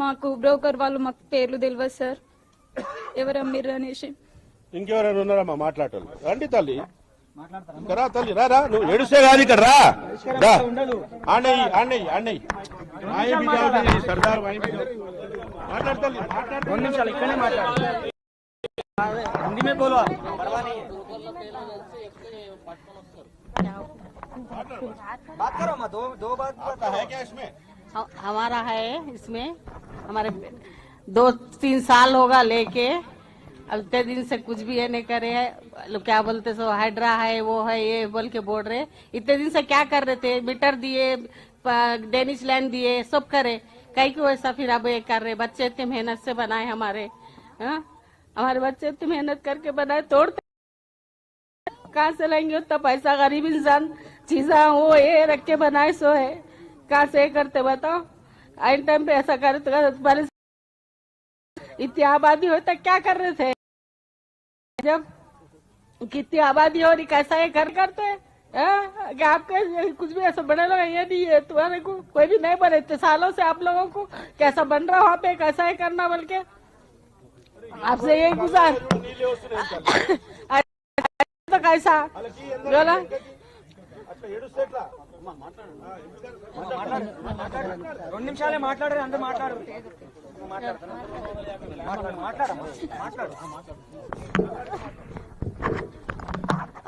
మాకు బ్రోకర్ వాళ్ళు మాకు పేర్లు తెలియదు సార్, ఎవరు అమ్మిర్రు అనేసి. ఇంకెవరైనా ఉన్నారమ్మా మాట్లాడాలి? రండి తల్లి, రా తల్లి, రా నువ్వు ఏడుస్తే కాదు ఇక్కడ రా. ఆండయ్యి ఆండయ్యి ఆండయ్యి సర్దార్ మాట్లాడు తల్లి, మాట్లాడు. 2 నిమిషాలు ఇక్కడనే మాట్లాడు, హిందీ में बोलो. बात करो मैं दो बात है क्या इसमें? हमारा है इसमें, हमारे 2-3 साल होगा लेके, अब इतने दिन से कुछ भी ये नहीं करे है. क्या बोलते सो हाइड्रा है वो है ये बोल के बोल रहे. इतने दिन से क्या कर रहे थे? मीटर दिए, डेनिश लैंड दिए, सब करे. कहीं क्यों ऐसा फिर अब ये कर रहे? बच्चे इतने मेहनत से बनाए हमारे, हमारे बच्चे इतनी मेहनत करके बनाए, तोड़ते कहाँ से लाएंगे उतना पैसा? गरीब इंसान चीजा वो ये रख के बनाए सो है, कहाँ से करते बताओ? आइन टाइम पे ऐसा करे तो इतनी आबादी हो तक क्या कर रहे थे? जब कितनी आबादी हो रही कैसा ये घर करते हैं? क्या आपके कुछ भी ऐसा बने लोग ये नहीं है, तुम्हारे को कोई भी नहीं बने इतने सालों से आप लोगों को कैसा बन रहा वहाँ पे, कैसा है करना बोल के आपसे यही गुजार तो कैसा बोला. 2 నిమిషాలే మాట్లాడరు, అందరూ మాట్లాడరు.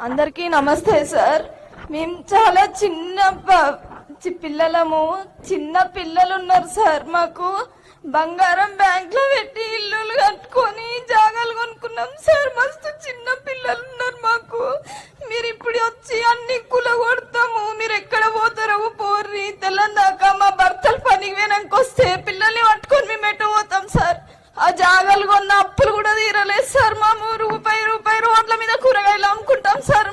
అందరికీ నమస్తే సార్. మేము చాలా పిల్లలము, చిన్న పిల్లలు ఉన్నారు సార్. మాకు బంగారం బ్యాంక్ లో పెట్టి ఇల్లులు కట్టుకొని జాగాలు కొనుక్కున్నాం సార్. మస్తు చిన్న పిల్లలు ఉన్నారు మాకు. మీరు ఇప్పుడు వచ్చి అన్ని కులగొడతాము, మీరు ఎక్కడ పోతారో పోర్రి, తెల్లందాకా మా భర్తలు పనికి పోయినాక వస్తే పిల్లల్ని పట్టుకొని మేము ఎటు పోతాం సార్? ఆ జాగాలు కొన్న అప్పులు కూడా తీరలేదు సార్. మేము రూపాయి రోడ్ల మీద కూరగాయలు అమ్ముకుంటాం సార్.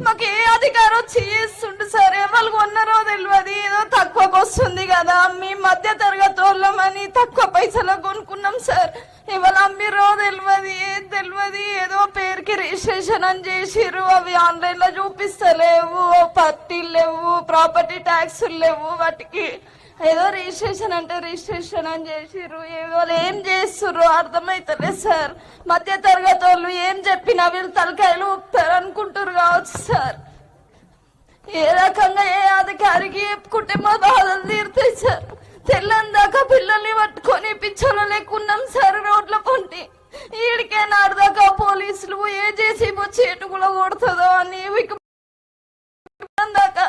మాకు ఏ అధికారం వచ్చి చేస్తుండు సార్? ఎవరు కొన్నారో తెలియదు, ఏదో తక్కువకు వస్తుంది కదా, మీ మధ్య తరగతి వాళ్ళమని తక్కువ పైసలు కొనుక్కున్నాం సార్. ఎవరు అమ్మిరో తెలియదు, ఏం తెలియదు, ఏదో పేరుకి రిజిస్ట్రేషన్ అని చేసిర్రు, అవి ఆన్లైన్ లో చూపిస్తలేవు, పట్టీలు లేవు, ప్రాపర్టీ ట్యాక్సులు లేవు, వాటికి ఏదో రిజిస్ట్రేషన్ అంటే రిజిస్ట్రేషన్ అని చేసిర్రు. వాళ్ళు ఏం చేస్తుర్రు అర్థమైతలేదు సార్. మధ్య తరగతి వాళ్ళు ఏం చెప్పినా వీళ్ళు తలకాయలు ఊపుతారు అనుకుంటారు కావచ్చు సార్. ఏ రకంగా ఏ అధికారికి చెప్పుకుంటే మా బాధలు తీరుతాయి సార్? తెల్లందాకా పిల్లల్ని పట్టుకొని పిచ్చోళ్ళు లేకున్నాం సార్ రోడ్ల పొంటి. ఈడికే నాడదాకా పోలీసులు ఏ చేసి వచ్చి ఎటు కూడా కొడుతుందో అని దాకా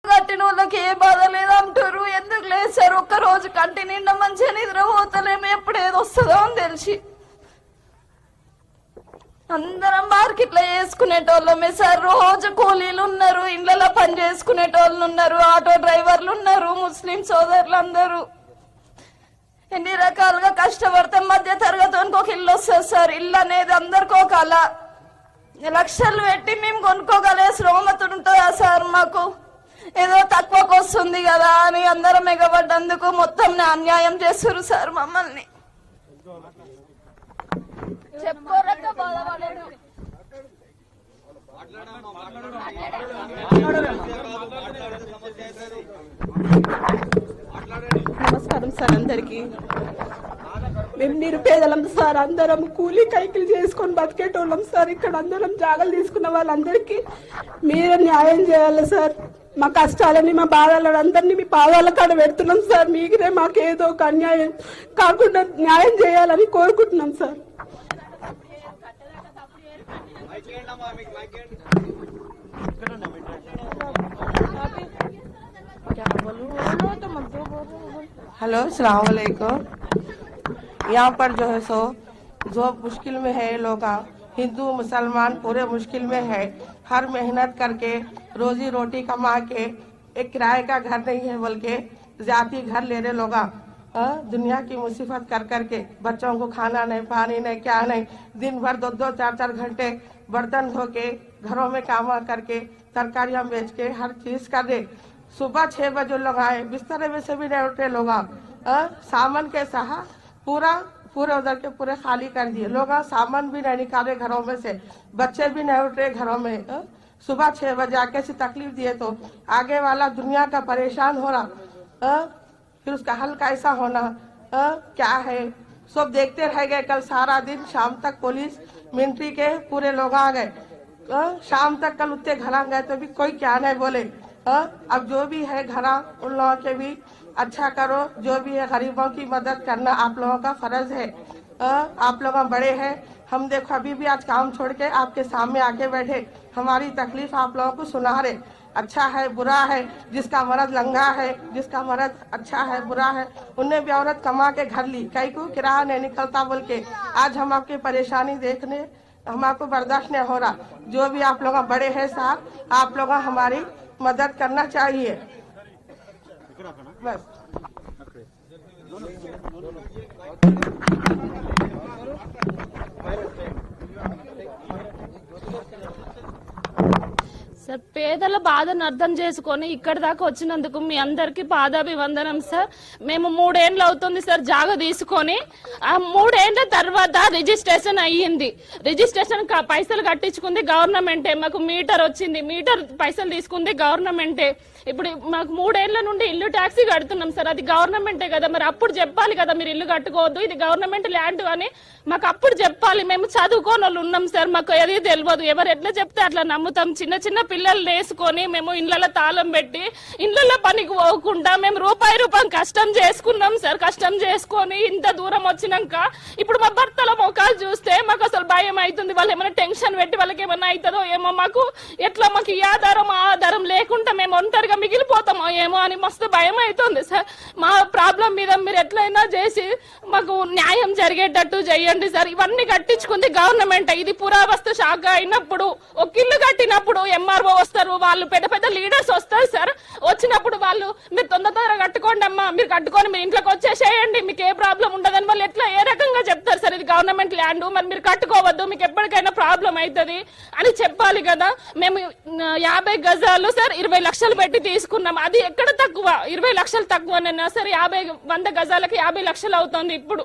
కట్టిన వాళ్ళకి ఏ బాధ లేదు అంటారు. ఎందుకు లేదు సార్? ఒక్క రోజు కంటి నిండా మంచిగా నిద్రపోతలేము, ఎప్పుడు ఏది వస్తుందో అని తెలిసి. అందరం మార్కెట్ లో చేసుకునేటోళ్ళమే సార్. రోజు కూలీలు ఉన్నారు, ఇళ్లలో పని చేసుకునేటోళ్ళు ఉన్నారు, ఆటో డ్రైవర్లు ఉన్నారు, ముస్లిం సోదరులు అందరూ ఎన్ని రకాలుగా కష్టపడితే మధ్య తరగతికి ఒక ఇల్లు వస్తుంది సార్. ఇల్లు అనేది అందరికీ ఒక అల. లక్షలు పెట్టి మేము కొనుక్కోగలే శ్రోమత ఉంటుందా సార్? మాకు ఏదో తక్కువకు వస్తుంది కదా అని అందరం ఎగబడ్డందుకు మొత్తం అన్యాయం చేస్తారు సార్ మమ్మల్ని. చెప్పుకోలేక బాధపడలేదు. నమస్కారం సార్ అందరికి. మేము నిరుపేదలం సార్, అందరం కూలీ కైకిలు చేసుకొని బతికేటోళ్ళం సార్. ఇక్కడ అందరం జాగాలు తీసుకున్న వాళ్ళందరికీ మీరే న్యాయం చేయాలి సార్. మా కష్టాలని మా బాధలను అందరినీ మీ పాదాల కాడ పెడుతున్నాం సార్. మీరే మాకేదో ఒక అన్యాయం కాకుండా న్యాయం చేయాలని కోరుకుంటున్నాం సార్. हेलो अस्सलाम वालेकुम। यहाँ पर जो है सो जो मुश्किल में है लोग, हिंदू मुसलमान पूरे मुश्किल में है। हर मेहनत करके रोजी रोटी कमा के एक किराए का घर नहीं है बल्कि जाती घर ले रहे लोग। दुनिया की मुसीबत कर करके बच्चों को खाना नहीं, पानी नहीं, क्या नहीं, दिन भर 2-2, 4-4 घंटे बर्तन धो के घरों में काम करके तरकारियां बेच के हर चीज कर दे। सुबह 6 बजे लोग आए, बिस्तर में से भी नहीं उठे लोग। सामान के सहा पूरे उधर के पूरे खाली कर दिए लोग। सामान भी नहीं निकाले घरों में से, बच्चे भी नहीं उठे घरों में। सुबह 6 बजे आके से तकलीफ दिए तो आगे वाला दुनिया का परेशान हो रहा, फिर उसका हल कैसा होना क्या है सब देखते रह गए। कल सारा दिन शाम तक पुलिस मिलिट्री के पूरे लोग आ गए। शाम तक कल उतने घरा गए तो भी कोई क्या नहीं बोले। अब जो भी है घरा उन लोगों के भी अच्छा करो, जो भी है गरीबों की मदद करना आप लोगों का फर्ज है। आप लोग बड़े हैं, हम देखो अभी भी आज काम छोड़ के आपके सामने आके बैठे, हमारी तकलीफ आप लोगों को सुना रहे। अच्छा है बुरा है, जिसका मर्द लंगा है, जिसका मर्द अच्छा है बुरा है, उनने भी औरत कमा के घर ली, कई को किराया नहीं निकलता बोल के आज हम आपकी परेशानी देखने हम आपको बर्दाश्त नहीं हो रहा। जो भी आप लोग बड़े हैं साहब, आप लोग हमारी मदद करना चाहिए बस। సార్ పేదల బాధను అర్థం చేసుకొని ఇక్కడ దాకా వచ్చినందుకు మీ అందరికి పాదాభివందనం సార్. మేము 3 ఏళ్ళు అవుతుంది సార్ జాగా తీసుకొని. ఆ 3 ఏళ్ల తర్వాత రిజిస్ట్రేషన్ అయ్యింది. రిజిస్ట్రేషన్ పైసలు కట్టించుకుంది గవర్నమెంటే. మాకు మీటర్ వచ్చింది, మీటర్ పైసలు తీసుకుంది గవర్నమెంటే. ఇప్పుడు మాకు 3 ఏళ్ల నుండి ఇల్లు ట్యాక్సీ కడుతున్నాం సార్, అది గవర్నమెంటే కదా. మరి అప్పుడు చెప్పాలి కదా మీరు ఇల్లు కట్టుకోవద్దు, ఇది గవర్నమెంట్ ల్యాండ్ అని మాకు అప్పుడు చెప్పాలి. మేము చదువుకోని వాళ్ళు ఉన్నాం సార్, మాకు ఏది తెలియదు. ఎవరు ఎట్లా చెప్తే అట్లా నమ్ముతాం. చిన్న చిన్న పిల్లలు వేసుకొని మేము ఇళ్లలో తాళం పెట్టి ఇళ్లలో పనికి పోకుండా మేము రూపాయి కష్టం చేసుకున్నాం సార్. కష్టం చేసుకొని ఇంత దూరం వచ్చినాక ఇప్పుడు మా భర్తల ముఖాలు చూస్తే మాకు అసలు భయం అవుతుంది. వాళ్ళు ఏమైనా టెన్షన్ పెట్టి వాళ్ళకి ఏమైనా అవుతుందో ఏమో, మాకు ఎట్లా మాకు ఈ ఆధారం ఆ ఆధారం లేకుండా మేము ఒంటరిగా మిగిలిపోతామో ఏమో అని మస్తు భయం అవుతుంది సార్. మా ప్రాబ్లం మీద మీరు ఎట్లయినా చేసి మాకు న్యాయం జరిగేటట్టు చేయండి సార్. ఇవన్నీ కట్టించుకుంది గవర్నమెంట్. ఇది పురావస్తు శాఖ అయినప్పుడు ఒక ఇల్లు కట్టినప్పుడు ఎంఆర్ఓ వస్తారు, వాళ్ళు పెద్ద పెద్ద లీడర్స్ వస్తారు సార్. వచ్చినప్పుడు వాళ్ళు మీరు తొందరగా కట్టుకోండి అమ్మా, మీరు కట్టుకొని మీరు ఇంట్లోకి వచ్చేసేయండి, మీకు ఏ ప్రాబ్లం ఉండదని వాళ్ళు ఎట్లా ఏ రకంగా చెప్తారు సార్. ఇది గవర్నమెంట్ ల్యాండ్, మరి మీరు కట్టుకోవద్దు, మీకు ఎప్పటికైనా ప్రాబ్లం అవుతుంది అని చెప్పాలి కదా. మేము 50 గజాలు సార్ 20 లక్షలు పెట్టి తీసుకున్నాం. అది ఎక్కడ తక్కువ, 20 లక్షలు తక్కువనైనా సరే 100 గజాలకి 50 లక్షలు అవుతుంది. ఇప్పుడు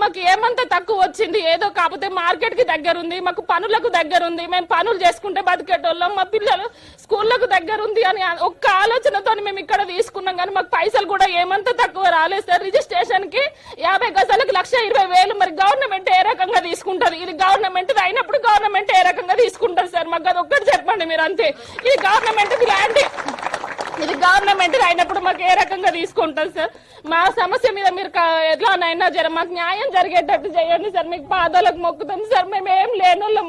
మాకు ఏమంతా తక్కువ వచ్చింది ఏదో, కాకపోతే మార్కెట్ కి దగ్గర ఉంది, మాకు పనులకు దగ్గర ఉంది, మేము పనులు చేసుకుంటే బతికేటోళ్ళం, మా పిల్లలు స్కూళ్లకు దగ్గర ఉంది అని ఒక్క ఆలోచనతో మేము ఇక్కడ తీసుకున్నాం. కానీ మాకు పైసలు కూడా ఏమంతా తక్కువ రాలేదు సార్. రిజిస్ట్రేషన్ కి 50 గజాలకు 1,20,000. మరి గవర్నమెంట్ ఏ రకంగా తీసుకుంటది? ఇది గవర్నమెంట్ అయినప్పుడు గవర్నమెంట్ ఏ రకంగా తీసుకుంటారు సార్? మాకు అది ఒక్కటి చెప్పండి మీరు అంతే. ఇది గవర్నమెంట్ ల్యాండ్, ఇది గవర్నమెంట్ అయినప్పుడు మాకు ఏ రకంగా తీసుకుంటారు సార్? మా సమస్య మీద మీరు ఎట్లానైనా మాకు న్యాయం జరిగేటట్టు చేయండి సార్. మీకు పాదాలకు మొక్కుతాం సార్, మేము ఏం లేనోళ్ళం.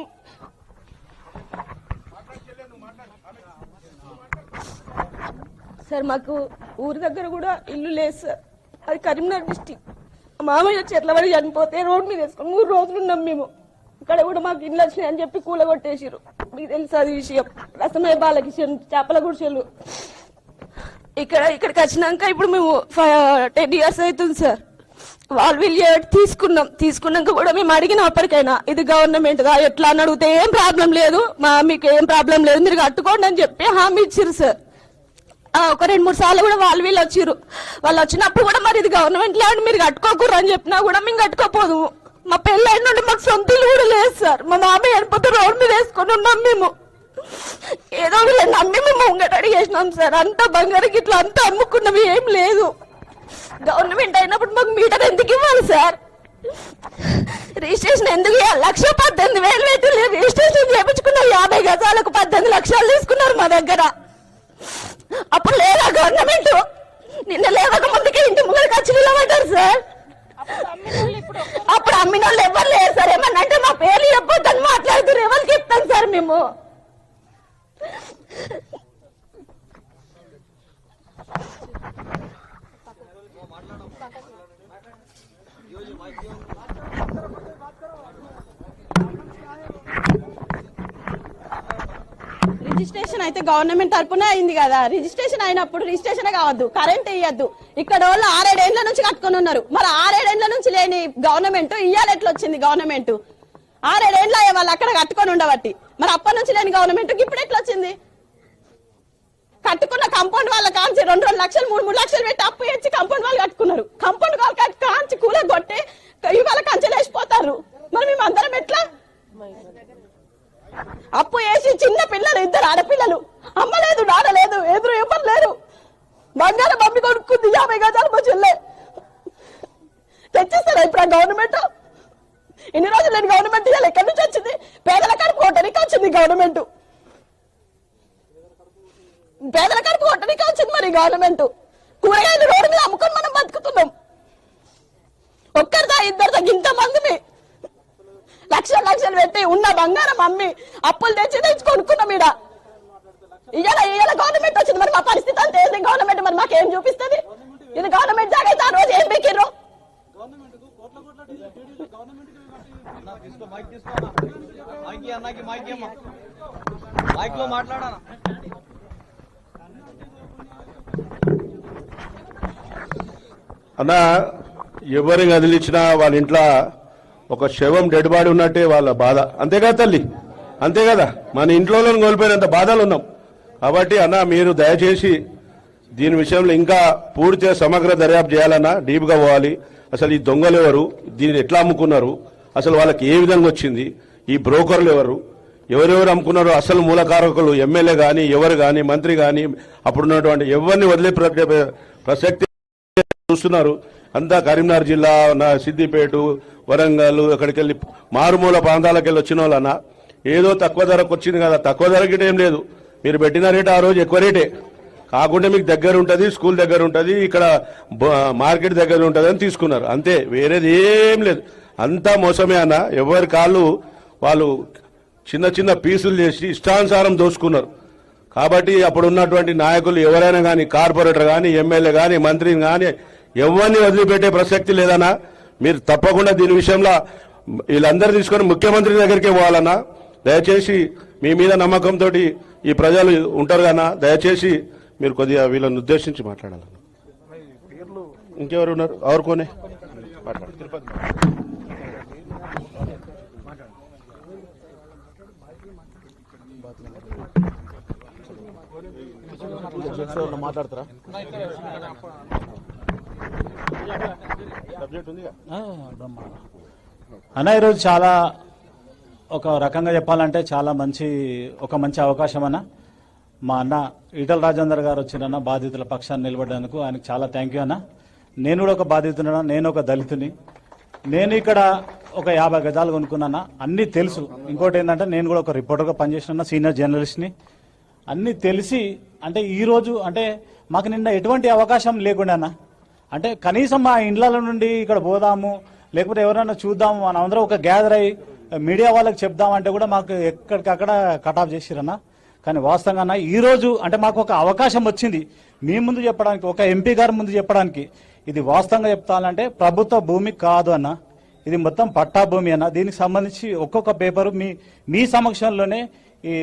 సార్ మాకు ఊరి దగ్గర కూడా ఇల్లు లేదు సార్, అది కరీంనగర్ డిస్టిక్. మామయ్య చెట్ల పడి చనిపోతే రోడ్ మీద వేసుకొని 3 రోజులు ఉన్నాం మేము. ఇక్కడ కూడా మాకు ఇల్లు వచ్చినాయి అని చెప్పి కూలగొట్టేసారు. మీకు తెలుసు అది విషయం. రసమయ బాలకిషన్ చేపల గుడిసెలు ఇక్కడికి వచ్చినాక ఇప్పుడు మేము 10 years అవుతుంది సార్. వీళ్ళు తీసుకున్నాక కూడా మేము అడిగినప్పటికైనా ఇది గవర్నమెంట్ గా ఎట్లా అని అడిగితే ఏం ప్రాబ్లం లేదు, మీకు ఏం ప్రాబ్లం లేదు, మీరు కట్టుకోండి అని చెప్పి హామీ ఇచ్చారు సార్. ఒక 2-3 సార్లు కూడా వీళ్ళు వచ్చారు. వాళ్ళు వచ్చినప్పుడు కూడా మరి ఇది గవర్నమెంట్ ల్యాండ్ మీరు కట్టుకోకూరు అని చెప్పినా కూడా మేము కట్టుకోపోదు. మా పెళ్ళైన నుండి మాకు సొంత ఇల్లు కూడా లేదు సార్. మా మామయ్య చనిపోతే రోడ్ మీద వేసుకొని ఉన్నాం మేము. ఏదో వీళ్ళని నమ్మి మేము ముంగట అడిగేసినాం సార్. అంతా బంగారం ఇట్లా అంతా అమ్ముకున్నవి ఏం లేదు. గవర్నమెంట్ అయినప్పుడు మాకు మీటర్ ఎందుకు ఇవ్వాలి సార్? రిజిస్ట్రేషన్ ఎందుకు ఇవ్వాలి? 1,18,000 పెట్టి రిజిస్ట్రేషన్ చేయించుకున్నారు. 50 గజాలకు 18 లక్షలు తీసుకున్నారు మా దగ్గర. అప్పుడు లేదా గవర్నమెంట్? నిన్న లేవక ముందుకే ఇంటి ముందుకు వచ్చి నిలబడ్డారు సార్. అప్పుడు అమ్మిన వాళ్ళు ఎవరు లేరు సార్. ఏమన్నా అంటే మా పేర్లు చెప్పొద్దని మాట్లాడుతున్నారు. ఎవరికి చెప్తాం సార్ మేము? రిజిస్ట్రేషన్ అయితే గవర్నమెంట్ తరపున అయింది కదా. రిజిస్ట్రేషన్ అయినప్పుడు రిజిస్ట్రేషన్ కావద్దు, కరెంట్ ఇయ్యద్దు. ఇక్కడ వాళ్ళు 6-7 ఏళ్ల నుంచి కట్టుకుని ఉన్నారు. మరి 6-7 ఏళ్ల నుంచి లేని గవర్నమెంట్ ఇయ్యాలి ఎట్లా వచ్చింది? గవర్నమెంట్ 6-7 ఏళ్ళ వాళ్ళు అక్కడ కట్టుకొని ఉండబట్టి, మరి అప్పటి నుంచి లేని గవర్నమెంట్ ఇప్పుడు ఎట్లా వచ్చింది? కట్టుకున్న కాంపౌండ్ వాళ్ళ కాంచి 2-2 లక్షలు 3-3 లక్షలు పెట్టి అప్పు ఇచ్చి కాంపౌండ్ వాళ్ళు కట్టుకున్నారు. కాంపౌండ్ వాళ్ళు కాంచి కూల కొట్టి ఇవాళ కంచెలు వేసిపోతారు. మరి మేము అందరం ఎట్లా? అప్పు వేసి చిన్న పిల్లలు, 2 ఆడపిల్లలు, అమ్మ లేదు నాన్న లేదు, ఎవరు లేరు. బంగారం మమ్మీ కొనుక్కుంది 50 గజాలు మా చెల్లె. ఇవ్వాలా ఇప్పుడు ఆ గవర్నమెంట్? ఇన్ని రోజులు నేను గవర్నమెంట్ ఇవ్వాలి, ఎక్కడి నుంచి వచ్చింది? పేదల కడుపు కొట్టడానికి వచ్చింది గవర్నమెంట్, పేదల కడుపు కొట్టడానికి వచ్చింది మరి గవర్నమెంట్. కూరగాయలు రోడ్డు మీద అమ్ముకొని మనం బతుకుతున్నాం. ఒక్కరిదా ఇద్దరిదా ఇంతమంది లక్షలు లక్షలు పెట్టి ఉన్న బంగారం అమ్మి అప్పులు తెచ్చి కొనుక్కున్నాం. ఇవాళ గవర్నమెంట్ వచ్చింది, మరి మా పరిస్థితి అంతే. గవర్నమెంట్ మరి మాకేం చూపిస్తుంది? ఇది గవర్నమెంట్ జాగా అయితే ఆ రోజు ఏం బెక్కిర్రు? అన్న ఎవరిని కదిలించినా వాళ్ళ ఇంట్లో ఒక శవం డెడ్ బాడీ ఉన్నట్టే వాళ్ళ బాధ. అంతే కదా తల్లి, అంతే కదా. మన ఇంట్లో కోల్పోయినంత బాధలు ఉన్నాం. కాబట్టి అన్న మీరు దయచేసి దీని విషయంలో ఇంకా పూర్తిగా సమగ్ర దర్యాప్తు చేయాలన్నా, డీప్గా పోవాలి. అసలు ఈ దొంగలు ఎవరు, దీన్ని ఎట్లా అమ్ముకున్నారు, అసలు వాళ్ళకి ఏ విధంగా వచ్చింది, ఈ బ్రోకర్లు ఎవరు, ఎవరెవరు అమ్ముకున్నారు, అసలు మూలకారకులు ఎమ్మెల్యే కానీ ఎవరు కానీ మంత్రి కానీ అప్పుడున్నటువంటి ఎవరిని వదిలే ప్రసక్తి చూస్తున్నారు. అంతా కరీంనగర్ జిల్లా, సిద్దిపేట, వరంగల్, అక్కడికి వెళ్ళి మారుమూల ప్రాంతాలకు వెళ్ళి వచ్చిన వాళ్ళన్నా ఏదో తక్కువ ధరకు వచ్చింది కదా. తక్కువ ధరకి ఏం లేదు, మీరు పెట్టిన రేటు ఆ రోజు ఎక్కువ రేటే కాకుండా మీకు దగ్గర ఉంటుంది, స్కూల్ దగ్గర ఉంటుంది, ఇక్కడ మార్కెట్ దగ్గర ఉంటుంది అని తీసుకున్నారు అంతే, వేరేది ఏం లేదు. అంతా మోసమే అన్న. ఎవరి కాళ్ళు వాళ్ళు చిన్న చిన్న పీసులు చేసి ఇష్టానుసారం దోసుకున్నారు. కాబట్టి అప్పుడు ఉన్నటువంటి నాయకులు ఎవరైనా కానీ, కార్పొరేటర్ కానీ, ఎమ్మెల్యే కానీ, మంత్రిని కానీ ఎవరిని వదిలిపెట్టే ప్రసక్తి లేదన్నా. మీరు తప్పకుండా దీని విషయంలో వీళ్ళందరూ తీసుకొని ముఖ్యమంత్రి దగ్గరికే పోవాలన్నా. దయచేసి మీ మీద నమ్మకంతో ఈ ప్రజలు ఉంటారు కన్నా, దయచేసి మీరు కొద్దిగా వీళ్ళని ఉద్దేశించి మాట్లాడాలన్న. ఇంకెవరు ఉన్నారు? ఎవరుకోనే మాట్లాడు. తిరుపతి మాట్లాడతారా? అన్న ఈరోజు చాలా ఒక రకంగా చెప్పాలంటే చాలా మంచి అవకాశం అన్న. మా అన్న ఈటల రాజేందర్ గారు వచ్చిన బాధితుల పక్షాన్ని నిలబడేందుకు ఆయనకు చాలా థ్యాంక్ యూ అన్న. నేను కూడా ఒక బాధితున్నా, నేను ఒక దళితుని. నేను ఇక్కడ ఒక 50 గజాలు కొనుక్కున్నా, అన్నీ తెలుసు. ఇంకోటి ఏంటంటే నేను కూడా ఒక రిపోర్టర్గా పనిచేస్తున్నా, సీనియర్ జర్నలిస్ట్ని. అన్నీ తెలిసి అంటే ఈరోజు అంటే మాకు నిన్న ఎటువంటి అవకాశం లేకుండా అన్న. అంటే కనీసం మా ఇండ్ల నుండి ఇక్కడ పోదాము, లేకపోతే ఎవరైనా చూద్దాము, మనం అందరం ఒక గ్యాదర్ అయ్యి మీడియా వాళ్ళకి చెప్దామంటే కూడా మాకు ఎక్కడికక్కడ కటాఫ్ చేసిరన్న. కానీ వాస్తవంగా ఈరోజు అంటే మాకు ఒక అవకాశం వచ్చింది మీ ముందు చెప్పడానికి, ఒక ఎంపీ గారి ముందు చెప్పడానికి. ఇది వాస్తవంగా చెప్తానంటే ప్రభుత్వ భూమి కాదు అన్న, ఇది మొత్తం పట్టా భూమి అన్న. దీనికి సంబంధించి ఒక్కొక్క పేపరు మీ సమక్షంలోనే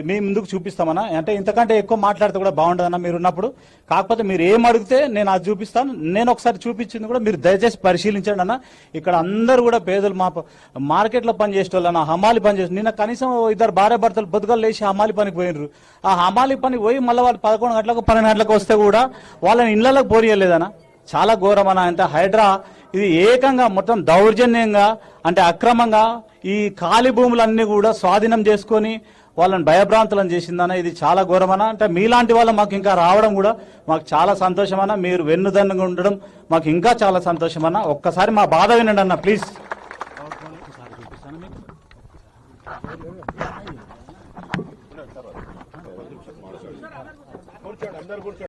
మీ ముందుకు చూపిస్తామన్నా. అంటే ఇంతకంటే ఎక్కువ మాట్లాడితే కూడా బాగుండదన్న మీరు ఉన్నప్పుడు. కాకపోతే మీరు ఏం అడిగితే నేను అది చూపిస్తాను. నేను ఒకసారి చూపించింది కూడా మీరు దయచేసి పరిశీలించండి అన్న. ఇక్కడ అందరూ కూడా పేదలు, మా మార్కెట్లో పనిచేసే వాళ్ళన్న, హమాలి పనిచేసి నిన్న కనీసం 2 భార్య భర్తలు పొద్దుగలు లేచి హమాలి పనికి పోయినరు. ఆ హమాలి పనికి పోయి మళ్ళీ వాళ్ళు 11 గంటలకు 12 గంటలకు వస్తే కూడా వాళ్ళని ఇళ్లకు పోనీయలేదన్న. చాలా ఘోరం అన్న. అంటే హైడ్రా ఇది ఏకంగా మొత్తం దౌర్జన్యంగా అంటే అక్రమంగా ఈ ఖాళీ భూములన్నీ కూడా స్వాధీనం చేసుకొని వాళ్ళని భయభ్రాంతులను చేసిందన్న. ఇది చాలా ఘోరమన్న. అంటే మీలాంటి వాళ్ళు మాకు ఇంకా రావడం కూడా మాకు చాలా సంతోషమన్న. మీరు వెన్నుదన్నుగా ఉండడం మాకు ఇంకా చాలా సంతోషమన్న. ఒక్కసారి మా బాధ వినండి అన్న ప్లీజ్.